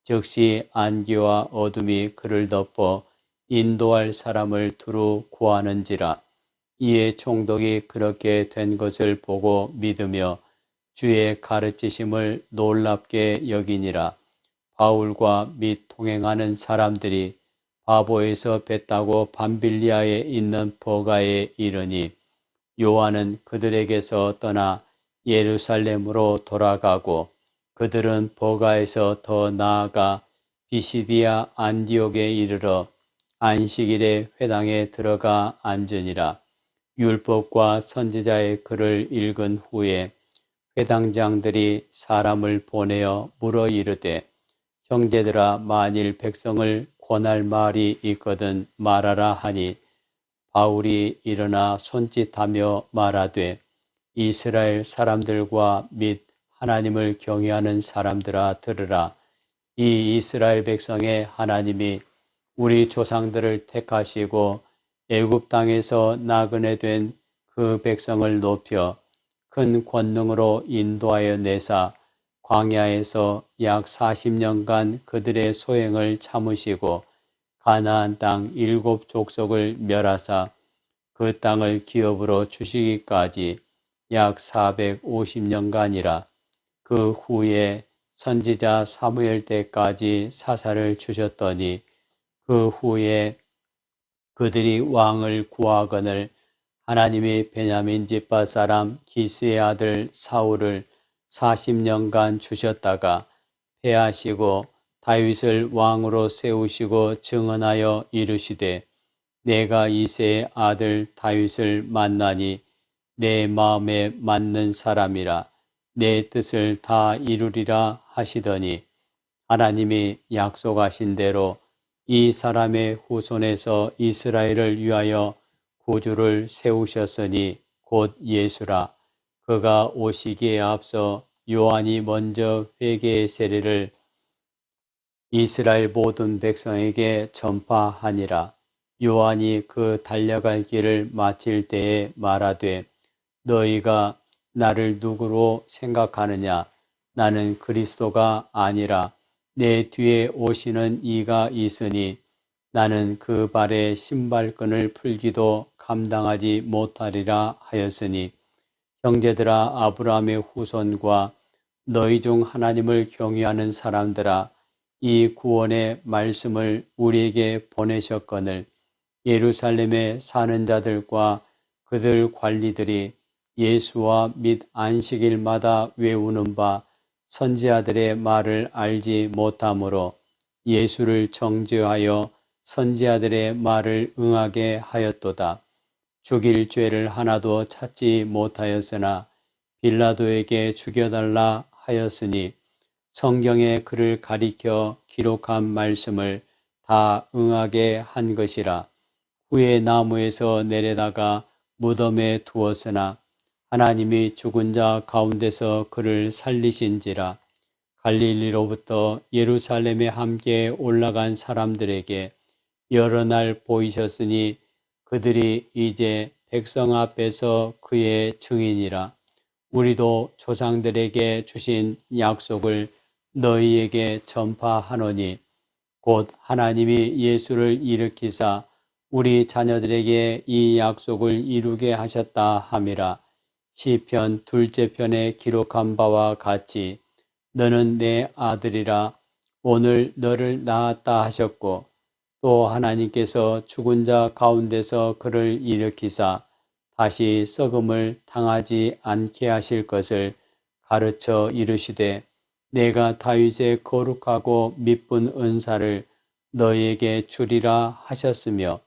즉시 안개와 어둠이 그를 덮어 인도할 사람을 두루 구하는지라. 이에 총독이 그렇게 된 것을 보고 믿으며 주의 가르치심을 놀랍게 여기니라. 바울과 및 동행하는 사람들이 바보에서 배 타고 밤빌리아에 있는 버가에 이르니 요한은 그들에게서 떠나 예루살렘으로 돌아가고 그들은 버가에서 더 나아가 비시디아 안디옥에 이르러 안식일에 회당에 들어가 앉으니라. 율법과 선지자의 글을 읽은 후에 회당장들이 사람을 보내어 물어 이르되 형제들아 만일 백성을 권할 말이 있거든 말하라 하니 바울이 일어나 손짓하며 말하되 이스라엘 사람들과 및 하나님을 경외하는 사람들아 들으라. 이 이스라엘 백성의 하나님이 우리 조상들을 택하시고 애굽 땅에서 나그네 된 그 백성을 높여 큰 권능으로 인도하여 내사 광야에서 약 40년간 그들의 소행을 참으시고 가나안 땅 7 족속을 멸하사 그 땅을 기업으로 주시기까지 약 450년간이라. 그 후에 선지자 사무엘 때까지 사사를 주셨더니 그 후에 그들이 왕을 구하거늘 하나님이 베냐민 집파 사람 기스의 아들 사울을 40년간 주셨다가 패하시고 다윗을 왕으로 세우시고 증언하여 이르시되 내가 이새의 아들 다윗을 만나니 내 마음에 맞는 사람이라 내 뜻을 다 이루리라 하시더니 하나님이 약속하신 대로 이 사람의 후손에서 이스라엘을 위하여 구주를 세우셨으니 곧 예수라. 그가 오시기에 앞서 요한이 먼저 회개의 세례를 이스라엘 모든 백성에게 전파하니라. 요한이 그 달려갈 길을 마칠 때에 말하되 너희가 나를 누구로 생각하느냐? 나는 그리스도가 아니라 내 뒤에 오시는 이가 있으니 나는 그 발에 신발끈을 풀기도 감당하지 못하리라 하였으니 형제들아 아브라함의 후손과 너희 중 하나님을 경외하는 사람들아 이 구원의 말씀을 우리에게 보내셨거늘 예루살렘에 사는 자들과 그들 관리들이 예수와 및 안식일마다 외우는 바 선지자들의 말을 알지 못하므로 예수를 정죄하여 선지자들의 말을 응하게 하였도다. 죽일 죄를 하나도 찾지 못하였으나 빌라도에게 죽여달라 하였으니 성경에 그를 가리켜 기록한 말씀을 다 응하게 한 것이라. 후에 나무에서 내려다가 무덤에 두었으나 하나님이 죽은 자 가운데서 그를 살리신지라. 갈릴리로부터 예루살렘에 함께 올라간 사람들에게 여러 날 보이셨으니 그들이 이제 백성 앞에서 그의 증인이라. 우리도 조상들에게 주신 약속을 너희에게 전파하노니 곧 하나님이 예수를 일으키사 우리 자녀들에게 이 약속을 이루게 하셨다 함이라. 시편 2째 편에 기록한 바와 같이 너는 내 아들이라 오늘 너를 낳았다 하셨고 또 하나님께서 죽은 자 가운데서 그를 일으키사 다시 썩음을 당하지 않게 하실 것을 가르쳐 이르시되 내가 다윗의 거룩하고 미쁜 은사를 너희에게 주리라 하셨으며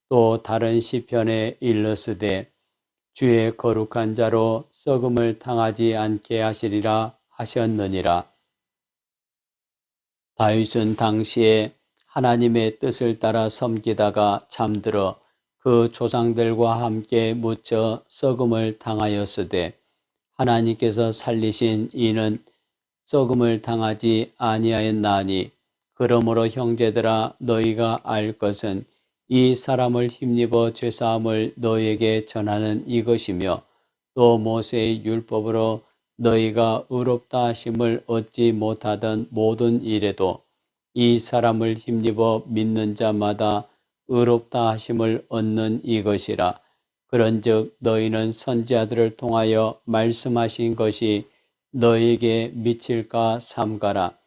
또 다른 시편에 일렀으되 주의 거룩한 자로 썩음을 당하지 않게 하시리라 하셨느니라. 다윗은 당시에 하나님의 뜻을 따라 섬기다가 잠들어 그 조상들과 함께 묻혀 썩음을 당하였으되 하나님께서 살리신 이는 썩음을 당하지 아니하였나니 그러므로 형제들아 너희가 알 것은 이 사람을 힘입어 죄사함을 너희에게 전하는 이것이며 또 모세의 율법으로 너희가 의롭다 하심을 얻지 못하던 모든 일에도 이 사람을 힘입어 믿는 자마다 의롭다 하심을 얻는 이것이라. 그런즉 너희는 선지자들을 통하여 말씀하신 것이 너희에게 미칠까 삼가라.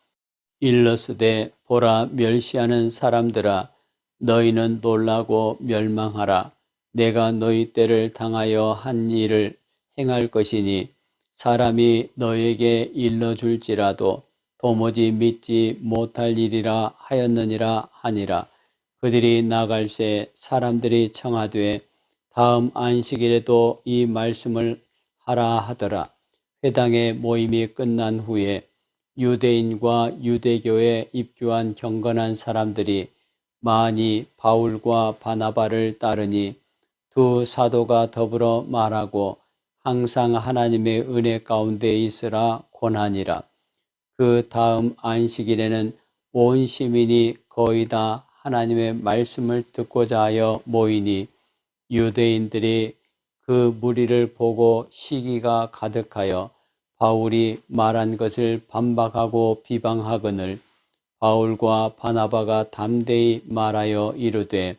일러스되 보라 멸시하는 사람들아 너희는 놀라고 멸망하라. 내가 너희 때를 당하여 한 일을 행할 것이니 사람이 너희에게 일러줄지라도 도무지 믿지 못할 일이라 하였느니라 하니라. 그들이 나갈새 사람들이 청하되 다음 안식일에도 이 말씀을 하라 하더라. 회당의 모임이 끝난 후에 유대인과 유대교에 입교한 경건한 사람들이 많이 바울과 바나바를 따르니 두 사도가 더불어 말하고 항상 하나님의 은혜 가운데 있으라 권하니라. 그 다음 안식일에는 온 시민이 거의 다 하나님의 말씀을 듣고자 하여 모이니 유대인들이 그 무리를 보고 시기가 가득하여 바울이 말한 것을 반박하고 비방하거늘 바울과 바나바가 담대히 말하여 이르되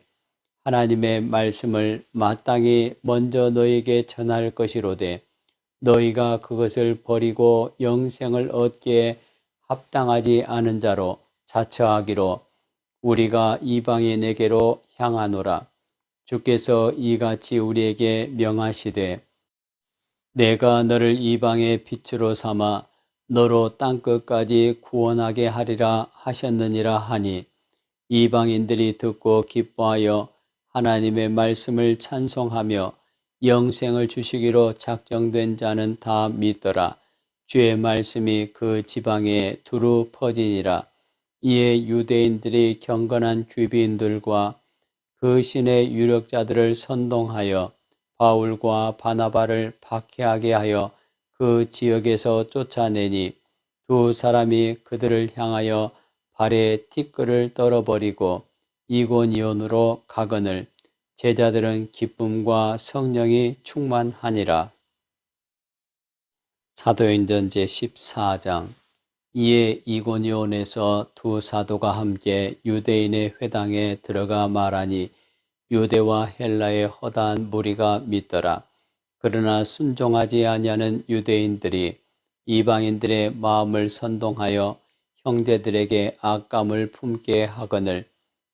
하나님의 말씀을 마땅히 먼저 너희에게 전할 것이로되 너희가 그것을 버리고 영생을 얻기에 합당하지 않은 자로 자처하기로 우리가 이방인에게로 향하노라. 주께서 이같이 우리에게 명하시되 내가 너를 이방의 빛으로 삼아 너로 땅끝까지 구원하게 하리라 하셨느니라 하니 이방인들이 듣고 기뻐하여 하나님의 말씀을 찬송하며 영생을 주시기로 작정된 자는 다 믿더라. 주의 말씀이 그 지방에 두루 퍼지니라. 이에 유대인들이 경건한 귀비인들과 그 신의 유력자들을 선동하여 바울과 바나바를 박해하게 하여 그 지역에서 쫓아내니 두 사람이 그들을 향하여 발에 티끌을 떨어버리고 이고니온으로 가거늘 제자들은 기쁨과 성령이 충만하니라. 사도행전 제14장. 이에 이고니온에서 두 사도가 함께 유대인의 회당에 들어가 말하니 유대와 헬라의 허다한 무리가 믿더라. 그러나 순종하지 아니하는 유대인들이 이방인들의 마음을 선동하여 형제들에게 악감을 품게 하거늘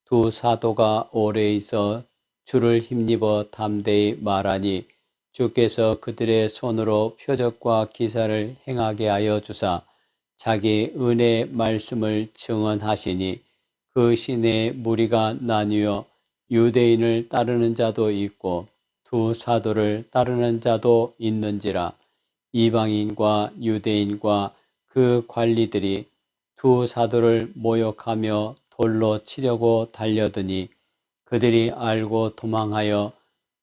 두 사도가 오래 있어 주를 힘입어 담대히 말하니 주께서 그들의 손으로 표적과 기사를 행하게 하여 주사 자기 은혜의 말씀을 증언하시니 그 시내에 무리가 나뉘어 유대인을 따르는 자도 있고 두 사도를 따르는 자도 있는지라. 이방인과 유대인과 그 관리들이 두 사도를 모욕하며 돌로 치려고 달려드니 그들이 알고 도망하여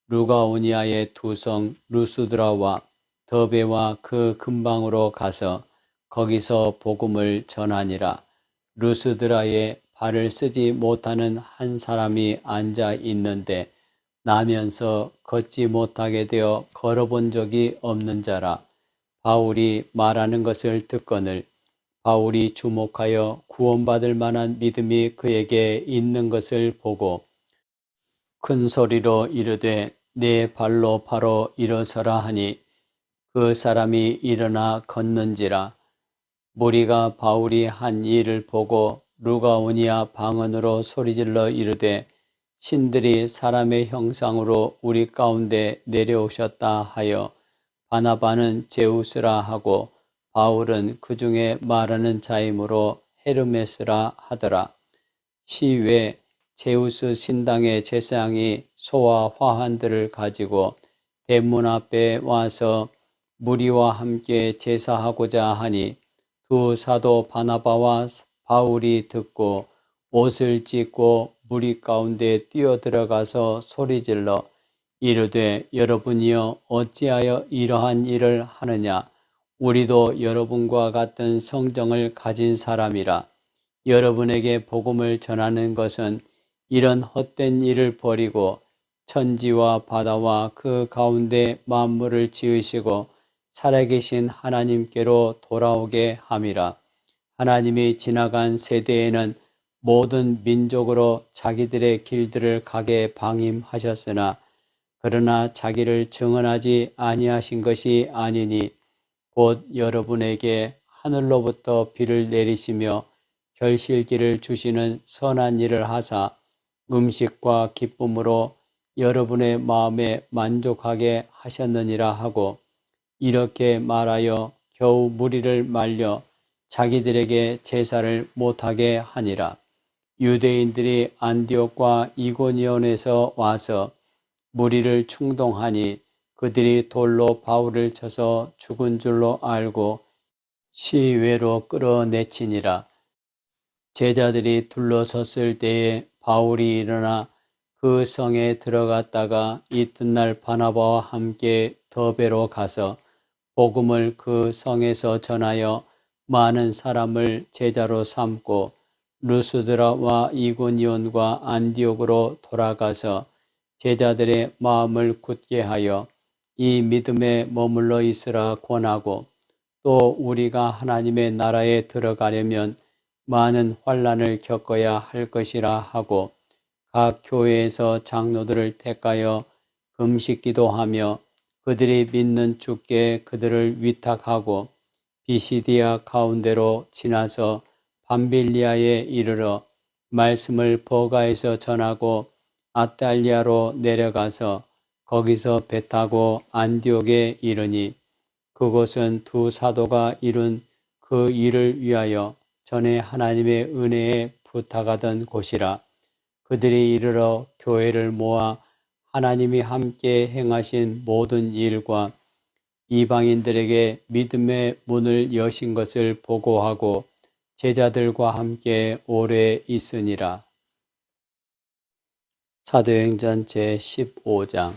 루가오니아의 두 성 루스드라와 더베와 그 근방으로 가서 거기서 복음을 전하니라. 루스드라에 발을 쓰지 못하는 한 사람이 앉아 있는데 나면서 걷지 못하게 되어 걸어본 적이 없는 자라. 바울이 말하는 것을 듣거늘 바울이 주목하여 구원받을 만한 믿음이 그에게 있는 것을 보고 큰 소리로 이르되 내 발로 바로 일어서라 하니 그 사람이 일어나 걷는지라. 무리가 바울이 한 일을 보고 루가오니아 방언으로 소리질러 이르되 신들이 사람의 형상으로 우리 가운데 내려오셨다 하여 바나바는 제우스라 하고 바울은 그 중에 말하는 자이므로 헤르메스라 하더라. 시외 제우스 신당의 제사장이 소와 화환들을 가지고 대문 앞에 와서 무리와 함께 제사하고자 하니 두 사도 바나바와 바울이 듣고 옷을 찢고 무리 가운데 뛰어들어가서 소리질러 이르되 여러분이여 어찌하여 이러한 일을 하느냐. 우리도 여러분과 같은 성정을 가진 사람이라. 여러분에게 복음을 전하는 것은 이런 헛된 일을 버리고 천지와 바다와 그 가운데 만물을 지으시고 살아계신 하나님께로 돌아오게 함이라. 하나님이 지나간 세대에는 모든 민족으로 자기들의 길들을 가게 방임하셨으나 그러나 자기를 증언하지 아니하신 것이 아니니 곧 여러분에게 하늘로부터 비를 내리시며 결실기를 주시는 선한 일을 하사 음식과 기쁨으로 여러분의 마음에 만족하게 하셨느니라 하고 이렇게 말하여 겨우 무리를 말려 자기들에게 제사를 못하게 하니라. 유대인들이 안디옥과 이고니온에서 와서 무리를 충동하니 그들이 돌로 바울을 쳐서 죽은 줄로 알고 시외로 끌어내치니라. 제자들이 둘러섰을 때에 바울이 일어나 그 성에 들어갔다가 이튿날 바나바와 함께 더베로 가서 복음을 그 성에서 전하여 많은 사람을 제자로 삼고 루스드라와 이고니온과 안디옥으로 돌아가서 제자들의 마음을 굳게 하여 이 믿음에 머물러 있으라 권하고 또 우리가 하나님의 나라에 들어가려면 많은 환난을 겪어야 할 것이라 하고 각 교회에서 장로들을 택하여 금식 기도하며 그들이 믿는 주께 그들을 위탁하고 비시디아 가운데로 지나서 밤빌리아에 이르러 말씀을 버가에서 전하고 아탈리아로 내려가서 거기서 배 타고 안디옥에 이르니 그곳은 두 사도가 이룬 그 일을 위하여 전에 하나님의 은혜에 부탁하던 곳이라. 그들이 이르러 교회를 모아 하나님이 함께 행하신 모든 일과 이방인들에게 믿음의 문을 여신 것을 보고하고 제자들과 함께 오래 있으니라. 사도행전 제15장.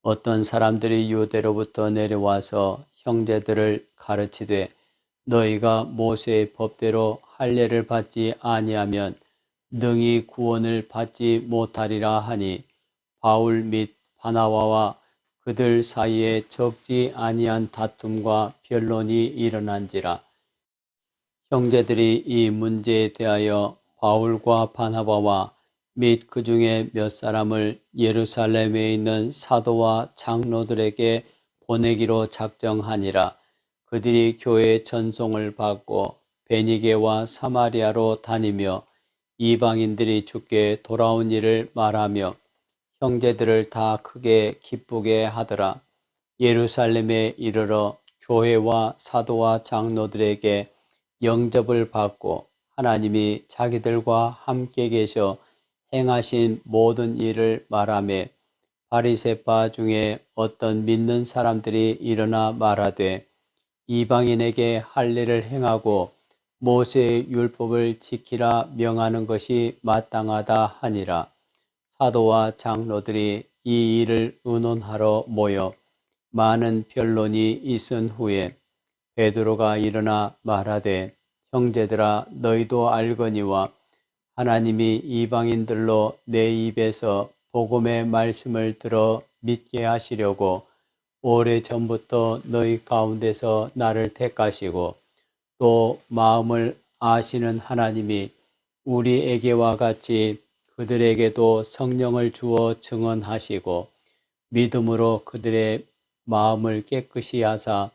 어떤 사람들이 유대로부터 내려와서 형제들을 가르치되 너희가 모세의 법대로 할례를 받지 아니하면 능히 구원을 받지 못하리라 하니 바울 및 바나바와 그들 사이에 적지 아니한 다툼과 변론이 일어난지라. 형제들이 이 문제에 대하여 바울과 바나바와 및 그 중에 몇 사람을 예루살렘에 있는 사도와 장로들에게 보내기로 작정하니라. 그들이 교회의 전송을 받고 베니게와 사마리아로 다니며 이방인들이 주께 돌아온 일을 말하며 형제들을 다 크게 기쁘게 하더라. 예루살렘에 이르러 교회와 사도와 장로들에게 영접을 받고 하나님이 자기들과 함께 계셔 행하신 모든 일을 말하며 바리새파 중에 어떤 믿는 사람들이 일어나 말하되 이방인에게 할례를 행하고 모세의 율법을 지키라 명하는 것이 마땅하다 하니라. 사도와 장로들이 이 일을 의논하러 모여 많은 변론이 있은 후에 베드로가 일어나 말하되 형제들아 너희도 알거니와 하나님이 이방인들로 내 입에서 복음의 말씀을 들어 믿게 하시려고 오래전부터 너희 가운데서 나를 택하시고 또 마음을 아시는 하나님이 우리에게와 같이 그들에게도 성령을 주어 증언하시고 믿음으로 그들의 마음을 깨끗이 하사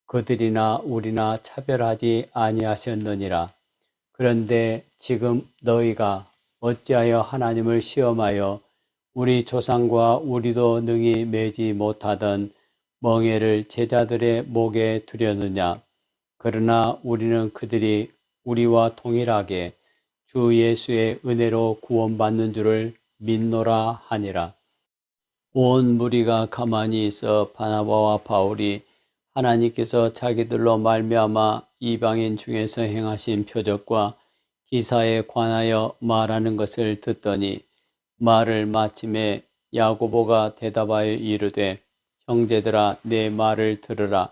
그들이나 우리나 차별하지 아니하셨느니라. 그런데 지금 너희가 어찌하여 하나님을 시험하여 우리 조상과 우리도 능히 매지 못하던 멍에를 제자들의 목에 두려느냐. 그러나 우리는 그들이 우리와 동일하게 주 예수의 은혜로 구원받는 줄을 믿노라 하니라. 온 무리가 가만히 있어 바나바와 바울이 하나님께서 자기들로 말미암아 이방인 중에서 행하신 표적과 기사에 관하여 말하는 것을 듣더니 말을 마침에 야고보가 대답하여 이르되 형제들아 내 말을 들으라.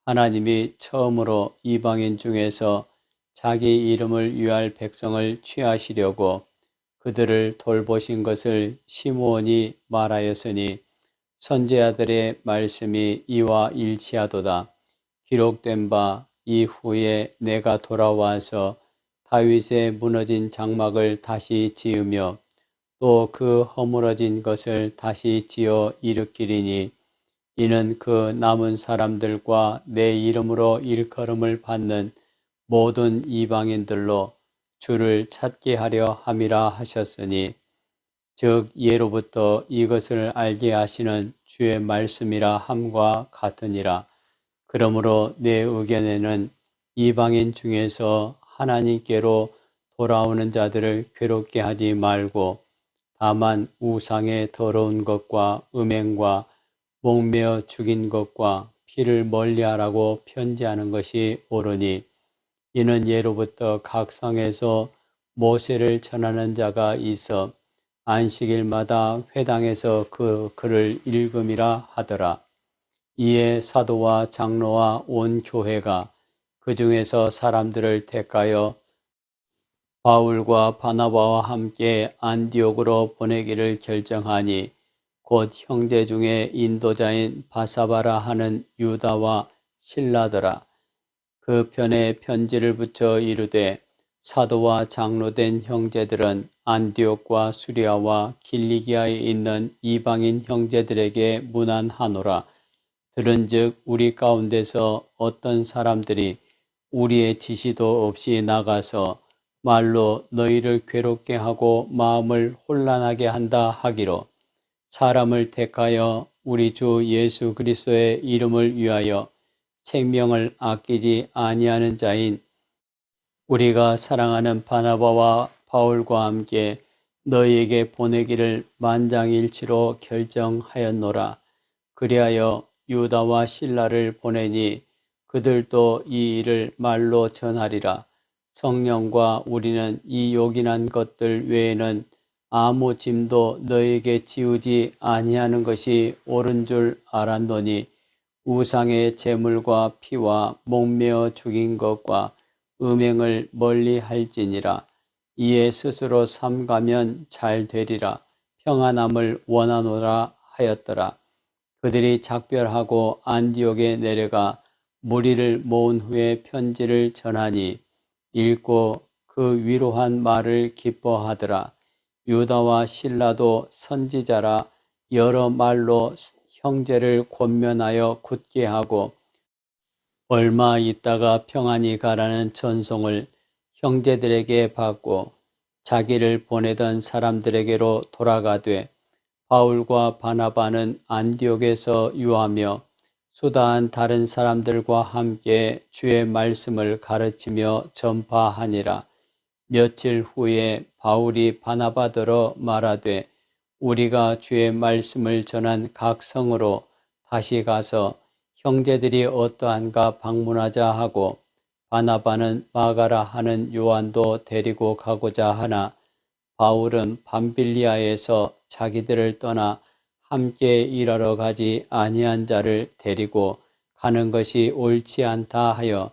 하나님이 처음으로 이방인 중에서 자기 이름을 위할 백성을 취하시려고 그들을 돌보신 것을 시므온이 말하였으니 선지자들의 말씀이 이와 일치하도다. 기록된 바 이후에 내가 돌아와서 다윗의 무너진 장막을 다시 지으며 또 그 허물어진 것을 다시 지어 일으키리니 이는 그 남은 사람들과 내 이름으로 일컬음을 받는 모든 이방인들로 주를 찾게 하려 함이라 하셨으니 즉 예로부터 이것을 알게 하시는 주의 말씀이라 함과 같으니라. 그러므로 내 의견에는 이방인 중에서 하나님께로 돌아오는 자들을 괴롭게 하지 말고 다만 우상의 더러운 것과 음행과 목매어 죽인 것과 피를 멀리하라고 편지하는 것이 옳으니 이는 예로부터 각 성에서 모세를 전하는 자가 있어 안식일마다 회당에서 그 글을 읽음이라 하더라. 이에 사도와 장로와 온 교회가 그 중에서 사람들을 택하여 바울과 바나바와 함께 안디옥으로 보내기를 결정하니 곧 형제 중에 인도자인 바사바라 하는 유다와 실라더라. 그 편에 편지를 붙여 이르되 사도와 장로된 형제들은 안디옥과 수리아와 길리기아에 있는 이방인 형제들에게 문안하노라. 들은즉 우리 가운데서 어떤 사람들이 우리의 지시도 없이 나가서 말로 너희를 괴롭게 하고 마음을 혼란하게 한다 하기로 사람을 택하여 우리 주 예수 그리스도의 이름을 위하여 생명을 아끼지 아니하는 자인 우리가 사랑하는 바나바와 바울과 함께 너희에게 보내기를 만장일치로 결정하였노라. 그리하여 유다와 실라를 보내니 그들도 이 일을 말로 전하리라. 성령과 우리는 이 요긴한 것들 외에는 아무 짐도 너에게 지우지 아니하는 것이 옳은 줄 알았노니 우상의 제물과 피와 목매어 죽인 것과 음행을 멀리 할지니라. 이에 스스로 삼가면 잘 되리라. 평안함을 원하노라 하였더라. 그들이 작별하고 안디옥에 내려가 무리를 모은 후에 편지를 전하니 읽고 그 위로한 말을 기뻐하더라. 유다와 실라도 선지자라 여러 말로 형제를 권면하여 굳게 하고 얼마 있다가 평안히 가라는 전송을 형제들에게 받고 자기를 보내던 사람들에게로 돌아가되 바울과 바나바는 안디옥에서 유하며 수다한 다른 사람들과 함께 주의 말씀을 가르치며 전파하니라. 며칠 후에 바울이 바나바더러 말하되 우리가 주의 말씀을 전한 각 성으로 다시 가서 형제들이 어떠한가 방문하자 하고 바나바는 마가라 하는 요한도 데리고 가고자 하나 바울은 밤빌리아에서 자기들을 떠나 함께 일하러 가지 아니한 자를 데리고 가는 것이 옳지 않다 하여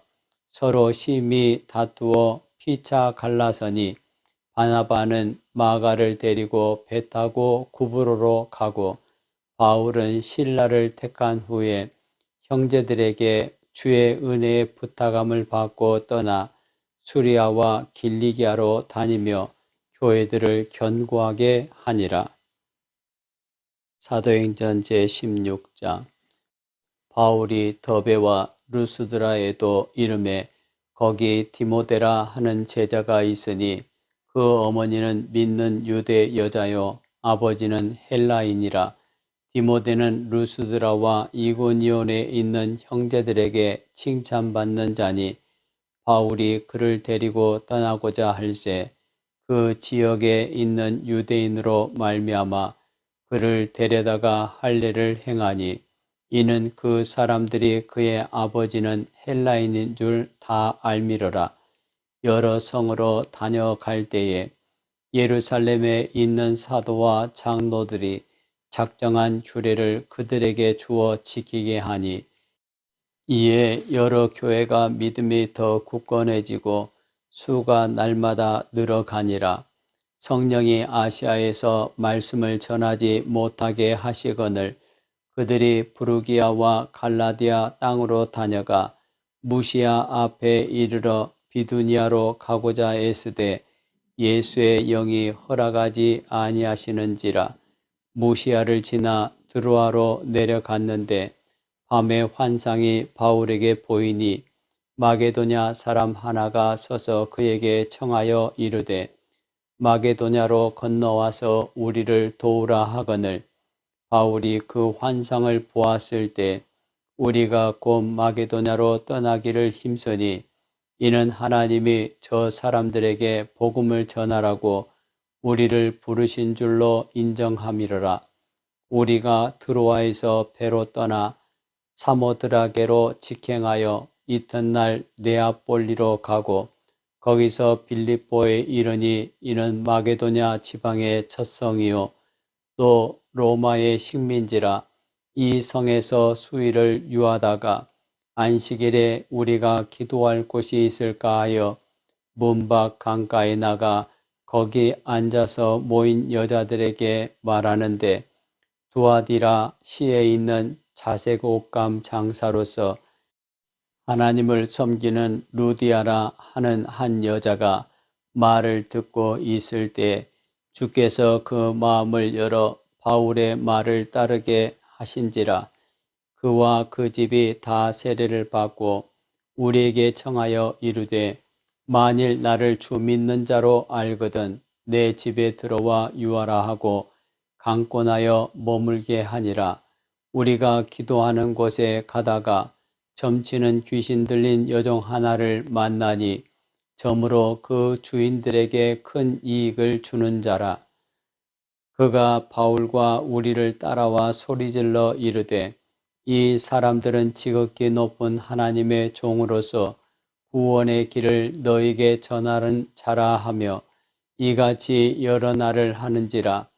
서로 심히 다투어 피차 갈라서니 바나바는 마가를 데리고 배 타고 구브로로 가고 바울은 실라를 택한 후에 형제들에게 주의 은혜의 부탁함을 받고 떠나 수리아와 길리기아로 다니며 교회들을 견고하게 하니라. 사도행전 제16장. 바울이 더베와 루스드라에도 이름에 거기 디모데라 하는 제자가 있으니 그 어머니는 믿는 유대 여자요 아버지는 헬라인이라. 디모데는 루스드라와 이고니온에 있는 형제들에게 칭찬받는 자니 바울이 그를 데리고 떠나고자 할새 그 지역에 있는 유대인으로 말미암아 그를 데려다가 할례를 행하니 이는 그 사람들이 그의 아버지는 헬라인인 줄 다 알미러라. 여러 성으로 다녀갈 때에 예루살렘에 있는 사도와 장로들이 작정한 규례를 그들에게 주어 지키게 하니 이에 여러 교회가 믿음이 더 굳건해지고 수가 날마다 늘어가니라. 성령이 아시아에서 말씀을 전하지 못하게 하시거늘 그들이 부르기아와 갈라디아 땅으로 다녀가 무시아 앞에 이르러 비두니아로 가고자 애쓰되 예수의 영이 허락하지 아니하시는지라. 무시아를 지나 드로아로 내려갔는데 밤에 환상이 바울에게 보이니 마게도냐 사람 하나가 서서 그에게 청하여 이르되 마게도냐로 건너와서 우리를 도우라 하거늘 바울이 그 환상을 보았을 때 우리가 곧 마게도냐로 떠나기를 힘쓰니 이는 하나님이 저 사람들에게 복음을 전하라고 우리를 부르신 줄로 인정함이로라. 우리가 드로아에서 배로 떠나 사모드라게로 직행하여 이튿날 네아폴리로 가고 거기서 빌립보에 이르니 이는 마게도냐 지방의 첫 성이요 또 로마의 식민지라. 이 성에서 수일을 유하다가 안식일에 우리가 기도할 곳이 있을까 하여 문밖 강가에 나가 거기 앉아서 모인 여자들에게 말하는데 두아디라 시에 있는 자색 옷감 장사로서 하나님을 섬기는 루디아라 하는 한 여자가 말을 듣고 있을 때 주께서 그 마음을 열어 바울의 말을 따르게 하신지라. 그와 그 집이 다 세례를 받고 우리에게 청하여 이르되 만일 나를 주 믿는 자로 알거든 내 집에 들어와 유하라 하고 강권하여 머물게 하니라. 우리가 기도하는 곳에 가다가 점치는 귀신 들린 여종 하나를 만나니 점으로 그 주인들에게 큰 이익을 주는 자라. 그가 바울과 우리를 따라와 소리질러 이르되 이 사람들은 지극히 높은 하나님의 종으로서 구원의 길을 너에게 전하는 자라 하며 이같이 여러 날을 하는지라.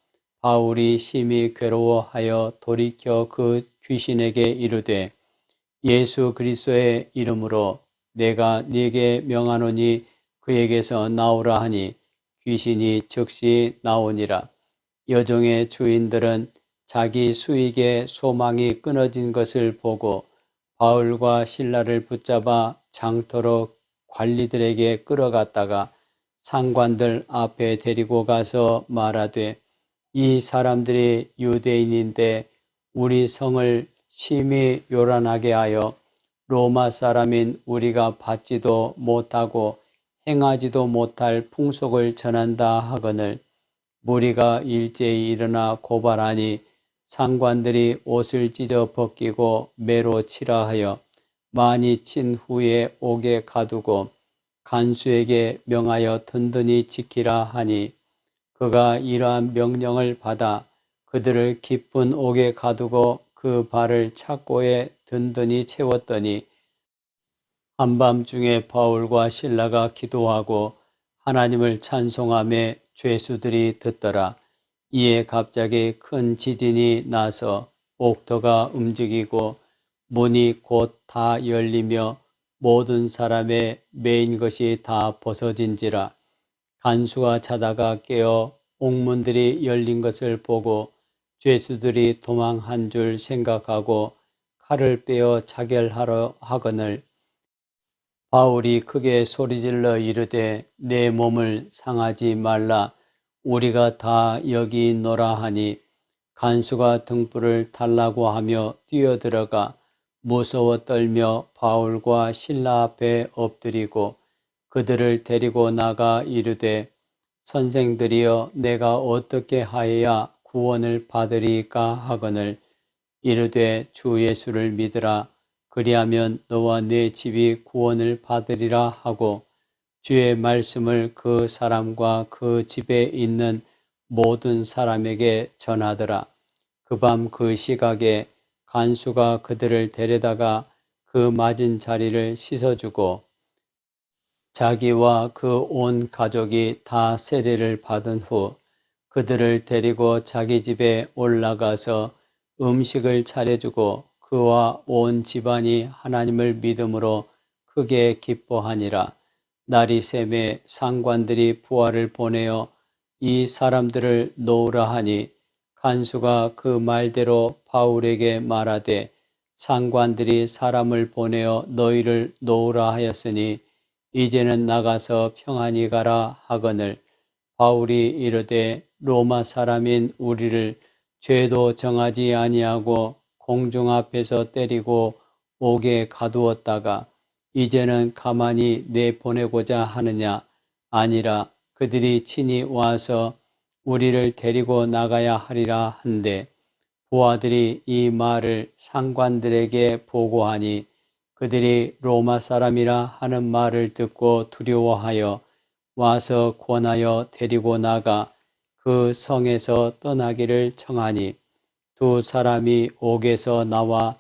바울이 심히 괴로워하여 돌이켜 그 귀신에게 이르되 예수 그리스도의 이름으로 내가 네게 명하노니 그에게서 나오라 하니 귀신이 즉시 나오니라. 여종의 주인들은 자기 수익의 소망이 끊어진 것을 보고 바울과 실라를 붙잡아 장터로 관리들에게 끌어갔다가 상관들 앞에 데리고 가서 말하되 이 사람들이 유대인인데 우리 성을 심히 요란하게 하여 로마 사람인 우리가 받지도 못하고 행하지도 못할 풍속을 전한다 하거늘 무리가 일제히 일어나 고발하니 상관들이 옷을 찢어 벗기고 매로 치라 하여 많이 친 후에 옥에 가두고 간수에게 명하여 든든히 지키라 하니 그가 이러한 명령을 받아 그들을 깊은 옥에 가두고 그 발을 착고에 든든히 채웠더니 한밤중에 바울과 실라가 기도하고 하나님을 찬송하며 죄수들이 듣더라. 이에 갑자기 큰 지진이 나서 옥터가 움직이고 문이 곧 다 열리며 모든 사람의 매인 것이 다 벗어진지라. 간수가 자다가 깨어 옥문들이 열린 것을 보고 죄수들이 도망한 줄 생각하고 칼을 빼어 자결하러 하거늘 바울이 크게 소리질러 이르되 내 몸을 상하지 말라 우리가 다 여기 있노라 하니 간수가 등불을 달라고 하며 뛰어들어가 무서워 떨며 바울과 실라 앞에 엎드리고 그들을 데리고 나가 이르되 선생들이여 내가 어떻게 하여야 구원을 받으리까 하거늘 이르되 주 예수를 믿으라 그리하면 너와 네 집이 구원을 받으리라 하고 주의 말씀을 그 사람과 그 집에 있는 모든 사람에게 전하더라. 그 밤 그 시각에 간수가 그들을 데려다가 그 맞은 자리를 씻어주고 자기와 그 온 가족이 다 세례를 받은 후 그들을 데리고 자기 집에 올라가서 음식을 차려주고 그와 온 집안이 하나님을 믿음으로 크게 기뻐하니라. 날이 새매 상관들이 부하를 보내어 이 사람들을 놓으라 하니 간수가 그 말대로 바울에게 말하되 상관들이 사람을 보내어 너희를 놓으라 하였으니 이제는 나가서 평안히 가라 하거늘 바울이 이르되 로마 사람인 우리를 죄도 정하지 아니하고 공중 앞에서 때리고 옥에 가두었다가 이제는 가만히 내보내고자 하느냐 아니라 그들이 친히 와서 우리를 데리고 나가야 하리라 한데 부하들이 이 말을 상관들에게 보고하니 그들이 로마 사람이라 하는 말을 듣고 두려워하여 와서 권하여 데리고 나가 그 성에서 떠나기를 청하니 두 사람이 옥에서 나와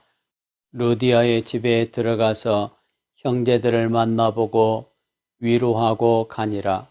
루디아의 집에 들어가서 형제들을 만나보고 위로하고 가니라.